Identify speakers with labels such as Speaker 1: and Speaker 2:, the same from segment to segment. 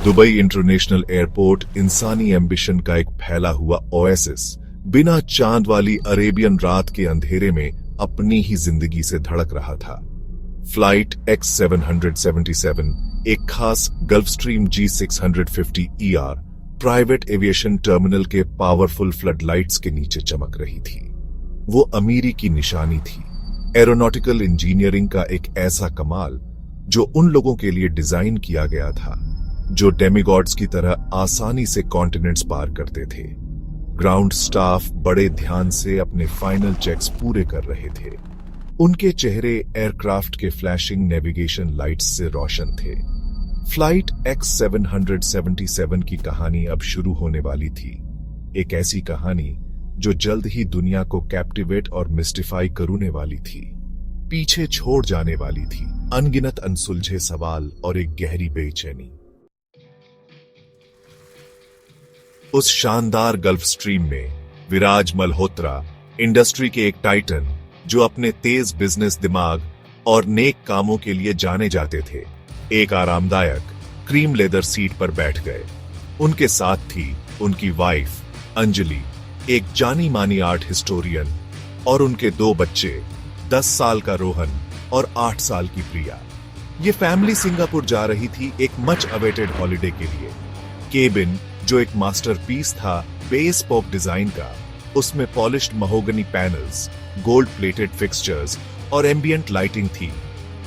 Speaker 1: Dubai international airport इंसानी ambition का एक फैला हुआ ओएसिस बिना चांद वाली अरेबियन रात के अंधेरे में अपनी ही जिंदगी से धड़क रहा था। फ्लाइट X777 एक खास gulf stream G650ER private aviation terminal के पावरफुल फ्लड लाइट्स के नीचे चमक रही थी। वो अमीरी की निशानी थी, एरोनॉटिकल इंजीनियरिंग का एक ऐसा कमाल जो उन लोगों के लिए डिजाइन किया गया था जो डेमिगॉड्स की तरह आसानी से कॉन्टिनेंट्स पार करते थे। ग्राउंड स्टाफ बड़े ध्यान से अपने फाइनल चेक्स पूरे कर रहे थे। उनके चेहरे एयरक्राफ्ट के फ्लैशिंग नेविगेशन लाइट्स से रोशन थे। फ्लाइट X777 की कहानी अब शुरू होने वाली थी, एक ऐसी कहानी जो जल्द ही दुनिया को कैप्टिवेट और मिस्टिफाई करने वाली थी, पीछे छोड़ जाने वाली थी अनगिनत अनसुलझे सवाल और एक गहरी बेचैनी। उस शानदार गल्फ स्ट्रीम में विराज मल्होत्रा, इंडस्ट्री के एक टाइटन जो अपने तेज बिजनेस दिमाग और नेक कामों के लिए जाने जाते थे, एक आरामदायक क्रीम लेदर सीट पर बैठ गए। उनके साथ थी उनकी वाइफ अंजलि, एक जानी मानी आर्ट हिस्टोरियन, और उनके 2 बच्चे, 10 साल का रोहन और 8 साल की प्रिया। ये फैमिली सिंगापुर जा रही थी एक मच अवेटेड हॉलिडे के लिए। केबिन जो एक मास्टरपीस था बेस पॉप डिजाइन का, उसमें polished mahogany panels, gold plated fixtures और एम्बियंट लाइटिंग थी,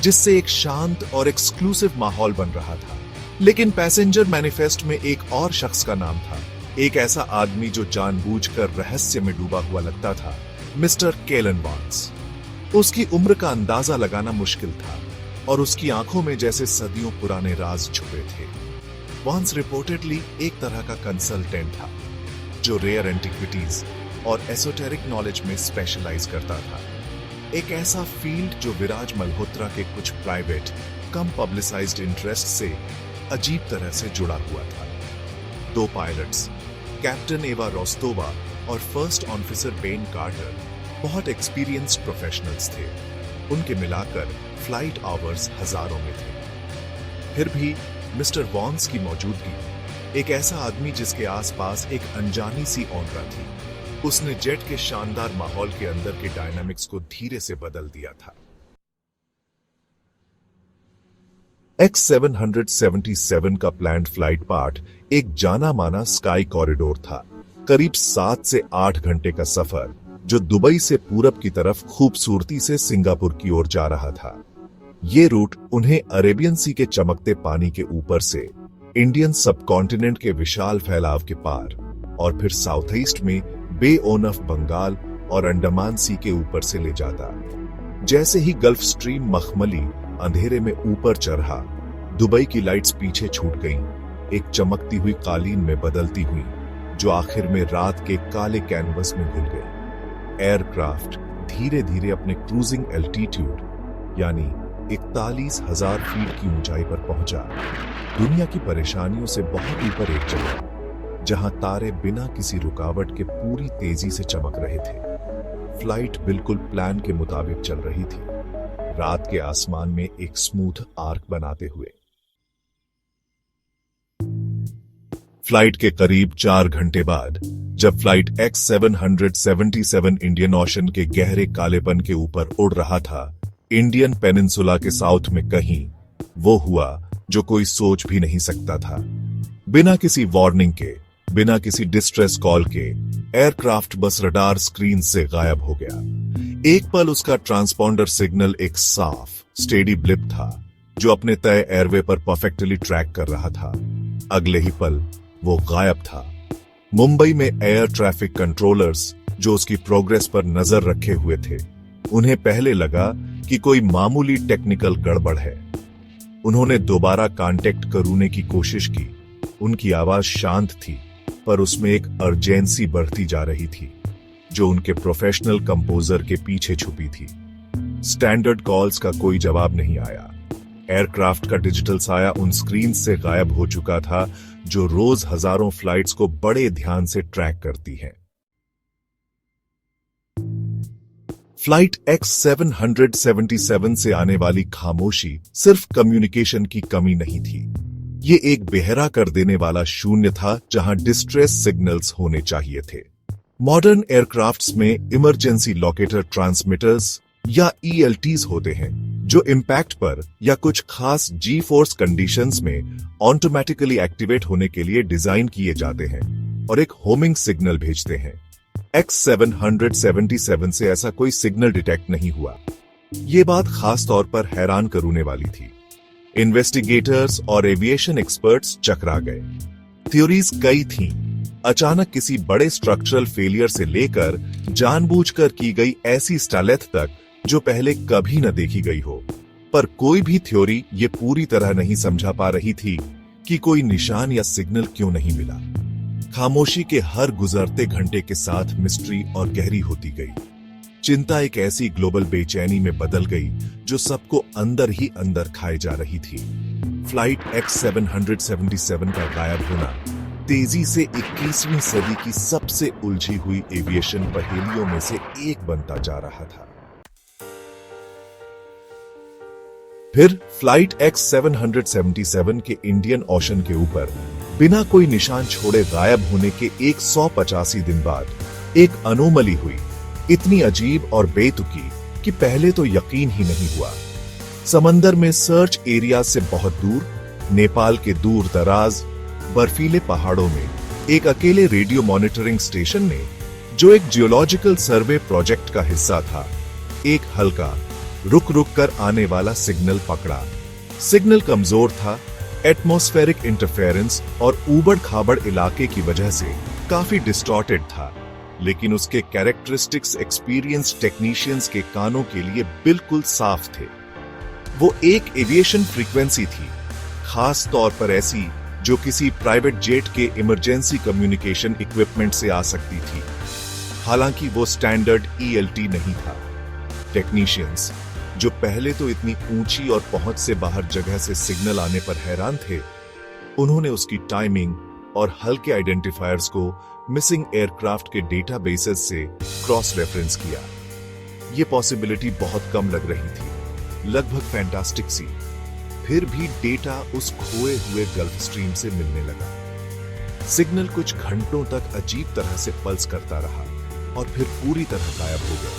Speaker 1: जिससे एक शांत और एक्सक्लूसिव माहौल बन रहा था। लेकिन पैसेंजर मैनिफेस्ट में एक और शख्स का नाम था, एक ऐसा आदमी जो जानबूझकर रहस्य में डूबा हुआ लगता था, मिस्टर केलन वॉन्स। उसकी उम्र का अंदाजा लगाना मुश्किल था और उसकी आंखों में जैसे सदियों पुराने राज छुपे थे। वॉन्स रिपोर्टेडली एक तरह का कंसल्टेंट था जो रेयर एंटिक्विटीज और एसोटेरिक नॉलेज में स्पेशलाइज करता था, एक ऐसा फील्ड जो विराज मल्होत्रा के कुछ प्राइवेट कम पब्लिसाइज्ड इंटरेस्ट से अजीब तरह से जुड़ा हुआ था। 2 पायलट्स, कैप्टन एवा रोस्तोवा और फर्स्ट ऑफिसर बेन कार्टर, बहुत एक्सपीरियंस्ड प्रोफेशनल्स थे। उनके मिलाकर फ्लाइट आवर्स हजारों में थे। फिर भी मिस्टर वॉन्स की मौजूदगी, एक ऐसा आदमी जिसके आसपास एक अनजानी सी ऑनरा थी, उसने जेट के शानदार माहौल के अंदर के डायनामिक्स को धीरे से बदल दिया था। X777 का प्लान्ड फ्लाइट पार्ट एक जाना माना स्काई कॉरिडोर था, करीब 7 से 8 घंटे का सफर जो दुबई से पूरब की तरफ खूबसूरती से सिंगापुर की ओर जा रहा था। ये रूट उन्हें अरेबियन सी के चमकते पानी के ऊपर से इंडियन सबकॉन्टिनेंट के विशाल फैलाव के पार और फिर साउथ ईस्ट में बे ऑफ बंगाल और अंडमान सी के ऊपर से ले जाता। जैसे ही गल्फ स्ट्रीम मखमली अंधेरे में ऊपर चढ़ा, दुबई की लाइट्स पीछे छूट गईं, एक चमकती हुई कालीन में बदलती हुई जो आखिर में रात के काले कैनवस में घुल गई। एयरक्राफ्ट धीरे धीरे अपने क्रूजिंग एल्टीट्यूड यानी 41,000 फीट की ऊंचाई पर पहुंचा, दुनिया की परेशानियों से बहुत ऊपर एक जगह जहां तारे बिना किसी रुकावट के पूरी तेजी से चमक रहे थे। फ्लाइट बिल्कुल प्लान के मुताबिक चल रही थी, रात के आसमान में एक स्मूथ आर्क बनाते हुए। फ्लाइट के करीब 4 घंटे बाद जब फ्लाइट X777 इंडियन ओशन के गहरे कालेपन के ऊपर उड़ रहा था, इंडियन पेनिनसुला के साउथ में कहीं, वो हुआ जो कोई सोच भी नहीं सकता था। बिना किसी वार्निंग के, बिना किसी डिस्ट्रेस कॉल के, एयरक्राफ्ट बस रडार स्क्रीन से गायब हो गया। एक पल उसका ट्रांसपॉन्डर सिग्नल एक साफ, स्टेडी ब्लिप था जो अपने तय एयरवे पर परफेक्टली ट्रैक कर रहा था। अगले ही पल वो गायब था। मुंबई में एयर ट्रैफिक कंट्रोलर्स जो उसकी प्रोग्रेस पर नजर रखे हुए थे, उन्हें पहले लगा कि कोई मामूली टेक्निकल गड़बड़ है। उन्होंने दोबारा कांटेक्ट करने की कोशिश की। उनकी आवाज शांत थी, पर उसमें एक अर्जेंसी बढ़ती जा रही थी जो उनके प्रोफेशनल कंपोजर के पीछे छुपी थी। स्टैंडर्ड कॉल्स का कोई जवाब नहीं आया। एयरक्राफ्ट का डिजिटल साया उन स्क्रीन से गायब हो चुका था जो रोज हजारों फ्लाइट्स को बड़े ध्यान से ट्रैक करती हैं। फ्लाइट X777 से आने वाली खामोशी सिर्फ कम्युनिकेशन की कमी नहीं थी, ये एक बेहरा कर देने वाला शून्य था जहां डिस्ट्रेस सिग्नल्स होने चाहिए थे। मॉडर्न एयरक्राफ्ट्स में इमरजेंसी लोकेटर ट्रांसमिटर्स या ELTs होते हैं जो इम्पैक्ट पर या कुछ खास जी फोर्स कंडीशंस में ऑटोमेटिकली एक्टिवेट होने के लिए डिजाइन किए जाते हैं और एक होमिंग सिग्नल भेजते हैं। X777 से ऐसा कोई सिग्नल डिटेक्ट नहीं हुआ। ये बात खास तौर पर हैरान करने वाली थी। इन्वेस्टिगेटर्स और एविएशन एक्सपर्ट्स चकरा गए। थ्योरीज कई थीं, अचानक किसी बड़े स्ट्रक्चरल फेलियर से लेकर जानबूझकर की गई ऐसी स्टालेथ तक जो पहले कभी न देखी गई हो। पर कोई भी थ्योरी ये पूरी तरह नहीं समझा पा रही थी कि कोई निशान या सिग्नल क्यों नहीं मिला। खामोशी के हर गुजरते घंटे के साथ मिस्ट्री और गहरी होती गई। चिंता एक ऐसी ग्लोबल बेचैनी में बदल गई जो सबको अंदर ही अंदर खाए जा रही थी। फ्लाइट X777 का गायब होना तेजी से 21वीं सदी की सबसे उलझी हुई एविएशन पहेलियों में से एक बनता जा रहा था। फिर फ्लाइट X777 के इंडियन ओशन के ऊपर बिना कोई निशान छोड़े गायब होने के 185 दिन बाद एक अनोमली हुई, इतनी अजीब और बेतुकी कि पहले तो यकीन ही नहीं हुआ। समंदर में सर्च एरिया से बहुत दूर, नेपाल के दूर दराज बर्फीले पहाड़ों में एक अकेले रेडियो मॉनिटरिंग स्टेशन ने, जो एक जियोलॉजिकल सर्वे प्रोजेक्ट का हिस्सा था, एक हल्का रुक रुक कर आने वाला सिग्नल पकड़ा। सिग्नल कमजोर था, एटमॉस्फेरिक इंटरफेरेंस और ऊबड़ खाबड़ इलाके की वजह से काफी डिस्टॉर्टेड था, लेकिन उसके कैरेक्टरिस्टिक्स एक्सपीरियंस टेक्नीशियंस के कानों के लिए बिल्कुल साफ थे। वो एक एविएशन फ्रीक्वेंसी थी, खास तौर पर ऐसी जो किसी प्राइवेट जेट के इमरजेंसी कम्युनिकेशन इक्विपमेंट से आ सकती थी। हालांकि वो स्टैंडर्ड ELT नहीं था। टेक्नीशियंस, जो पहले तो इतनी ऊंची और पहुंच से बाहर जगह से सिग्नल आने पर हैरान थे, उन्होंने उसकी टाइमिंग और हल्के आइडेंटिफायर्स को मिसिंग एयरक्राफ्ट के डेटाबेसेस से क्रॉस रेफरेंस किया। ये पॉसिबिलिटी बहुत कम लग रही थी, लगभग फैंटास्टिक सी। फिर भी डेटा उस खोए हुए गल्फ स्ट्रीम से मिलने लगा। सिग्नल कुछ घंटों तक अजीब तरह से पल्स करता रहा और फिर पूरी तरह गायब हो गया,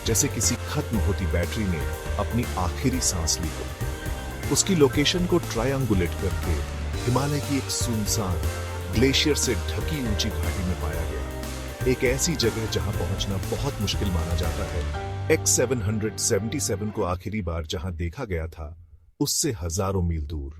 Speaker 1: जैसे किसी खत्म होती बैटरी ने अपनी आखिरी सांस ली हो। उसकी लोकेशन को ट्रायंगुलेट करके हिमालय की एक सुनसान ग्लेशियर से ढकी ऊंची घाटी में पाया गया, एक ऐसी जगह जहां पहुंचना बहुत मुश्किल माना जाता है। X777 को आखिरी बार जहां देखा गया था, उससे हजारों मील दूर।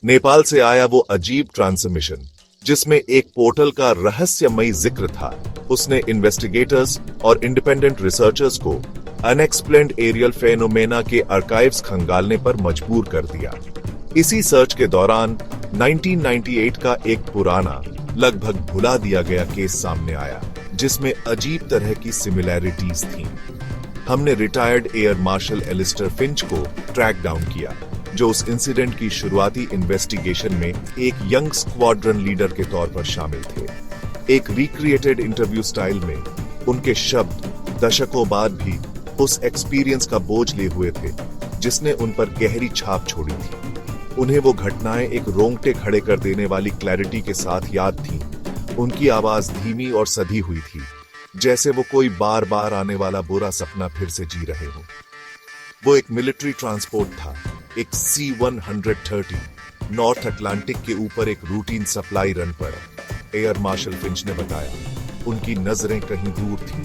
Speaker 1: नेपाल से आया वो अजीब ट्रांसमिशन, जिसमें एक पोर्टल का रहस्यमयी जिक्र था, उसने इन्वेस्टिगेटर्स और इंडिपेंडेंट रिसर्चर्स को अनएक्सप्लेन्ड एरियल फेनोमेना के आर्काइव्स खंगालने पर मजबूर कर दिया। इसी सर्च के दौरान 1998 का एक पुराना, लगभग भुला दिया गया केस सामने आया, जिसमें अजीब तरह की सिमिलैरिटीज थीं। हमने retired air marshal Alistair Finch को ट्रैक डाउन किया, जो उस इंसिडेंट की शुरुआती इन्वेस्टिगेशन में एक यंग स्क्वाड्रन लीडर के तौर पर शामिल थे। एक रिक्रिएटेड इंटरव्यू स्टाइल में उनके शब्द दशकों बाद भी उस एक्सपीरियंस का बोझ लिए हुए थे, जिसने उन पर गहरी छाप छोड़ी थी। उन्हें वो घटनाएं एक रोंगटे खड़े कर देने वाली क्लैरिटी के साथ याद थीं। उनकी आवाज धीमी और सधी हुई थी, जैसे वो कोई बार बार आने वाला बुरा सपना फिर से जी रहे हो। वो एक मिलिट्री ट्रांसपोर्ट था, एक C-130, नॉर्थ अटलांटिक के ऊपर एक रूटीन सप्लाई रन पर। एयर मार्शल फिंच ने बताया, उनकी नजरें कहीं दूर थी।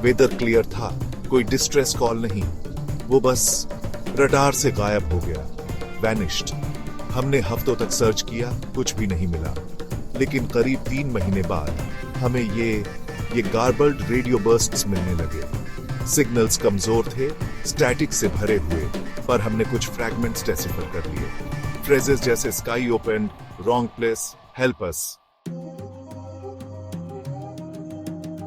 Speaker 1: वेदर क्लियर था, कोई डिस्ट्रेस कॉल नहीं, वो बस रडार से गायब हो गया, वैनिश्ड। हमने हफ्तों तक सर्च किया, कुछ भी नहीं मिला, लेकिन करीब 3 महीने बाद हमें ये गार्बल्ड रेडियो बर्स्ट्स मिलने लगे। सिग्नल्स कमजोर थे, स्टैटिक से भरे हुए, पर हमने कुछ फ्रैगमेंट्स डेसिफर कर लिए। फ्रेजेस जैसे sky open, wrong place, help us.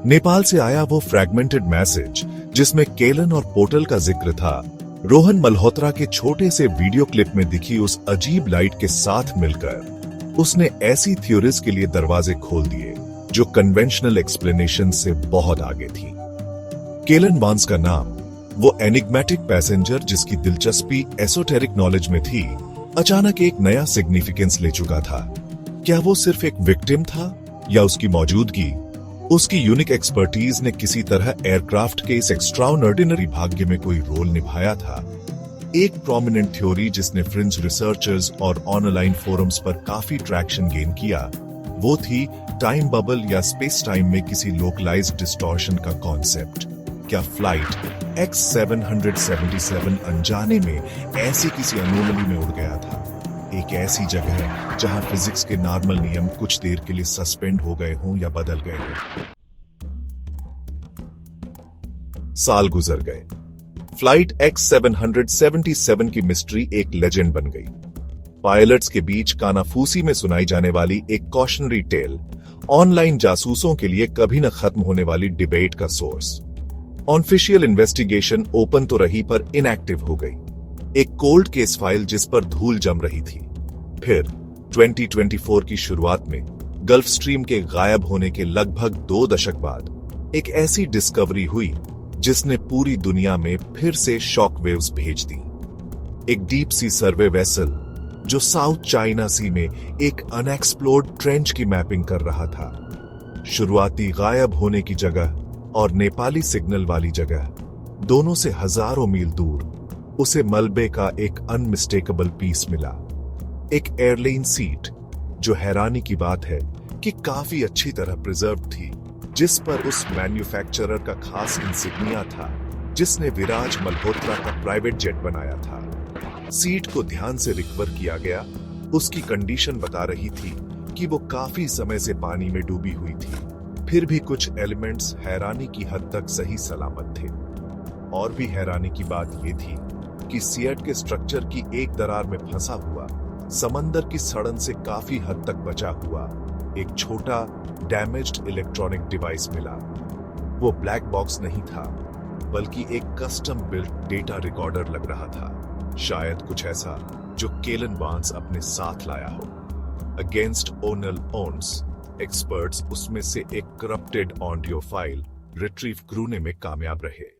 Speaker 1: Nepal से आया वो फ्रैगमेंटेड मैसेज, जिसमें केलन और पोर्टल का जिक्र था, रोहन मल्होत्रा के छोटे से वीडियो क्लिप में दिखी उस अजीब लाइट के साथ मिलकर उसने ऐसी थ्योरीज के लिए दरवाजे खोल दिए जो कन्वेंशनल एक्सप्लेनेशन से बहुत आगे थी। केलन वांस का नाम वो एनिग्मेटिक पैसेंजर जिसकी दिलचस्पी एसोटेरिक नॉलेज में थी, अचानक एक नया सिग्निफिकेंस ले चुका था। क्या वो सिर्फ एक विक्टिम था या उसकी मौजूदगी, उसकी यूनिक एक्सपर्टीज ने किसी तरह एयरक्राफ्ट के इस एक्स्ट्राऑर्डिनरी भाग्य में कोई रोल निभाया था? एक प्रोमिनेंट थ्योरी जिसने फ्रिंज रिसर्चर्स और ऑनलाइन फोरम्स पर काफी ट्रैक्शन गेन किया, वो थी टाइम बबल या स्पेस टाइम में किसी लोकलाइज्ड डिस्टॉर्शन का कॉन्सेप्ट। क्या फ्लाइट X777 अनजाने में ऐसी किसी अनोमली में उड़ गया था? एक ऐसी जगह जहां फिजिक्स के नॉर्मल नियम कुछ देर के लिए सस्पेंड हो गए हों या बदल गए हों। साल गुजर गए। फ्लाइट X777 की मिस्ट्री एक लेजेंड बन गई। पायलट्स के बीच कानाफूसी में सुनाई जाने वाली एक कॉशनरी टेल, ऑनलाइन जासूसों के लिए कभी न खत्म होने वाली डिबेट का सोर्स। ऑफिशियल इन्वेस्टिगेशन ओपन तो रही पर इनएक्टिव हो गई। एक कोल्ड केस फाइल जिस पर धूल जम रही थी। फिर 2024 की शुरुआत में गल्फ स्ट्रीम के गायब होने के लगभग 2 दशक बाद एक ऐसी डिस्कवरी हुई जिसने पूरी दुनिया में फिर से शॉक वेव्स भेज दी। एक डीप सी सर्वे वेसल जो साउथ चाइना सी में एक अनएक्सप्लोर्ड ट्रेंच की मैपिंग कर रहा था। शुरुआती गायब होने की जगह और नेपाली सिग्नल वाली जगह, दोनों से हजारों मील दूर, उसे मलबे का एक अनमिस्टेकेबल पीस मिला। एक एयरलाइन सीट जो हैरानी की बात है कि काफी अच्छी तरह प्रिजर्व थी, जिस पर उस मैन्युफैक्चरर का खास इंसिग्निया था जिसने विराज मल्होत्रा का प्राइवेट जेट बनाया था। सीट को ध्यान से रिकवर किया गया। उसकी कंडीशन बता रही थी कि वो काफी समय से पानी में डूबी हुई थी, फिर भी कुछ एलिमेंट्स हैरानी की हद तक सही सलामत थे। और भी हैरानी की बात यह थी कि सीएट के स्ट्रक्चर की एक दरार में फंसा हुआ, समंदर की सड़न से काफी हद तक बचा हुआ एक छोटा डैमेज्ड इलेक्ट्रॉनिक डिवाइस मिला। वो ब्लैक बॉक्स नहीं था, बल्कि एक कस्टम बिल्ट डेटा रिकॉर्डर लग रहा था। शायद कुछ ऐसा जो केलन बार्न्स अपने साथ लाया हो। अगेंस्ट ओनल ओन्स, एक्सपर्ट्स उसमें से एक करप्टेड ऑडियो फाइल रिट्रीव करने में कामयाब रहे।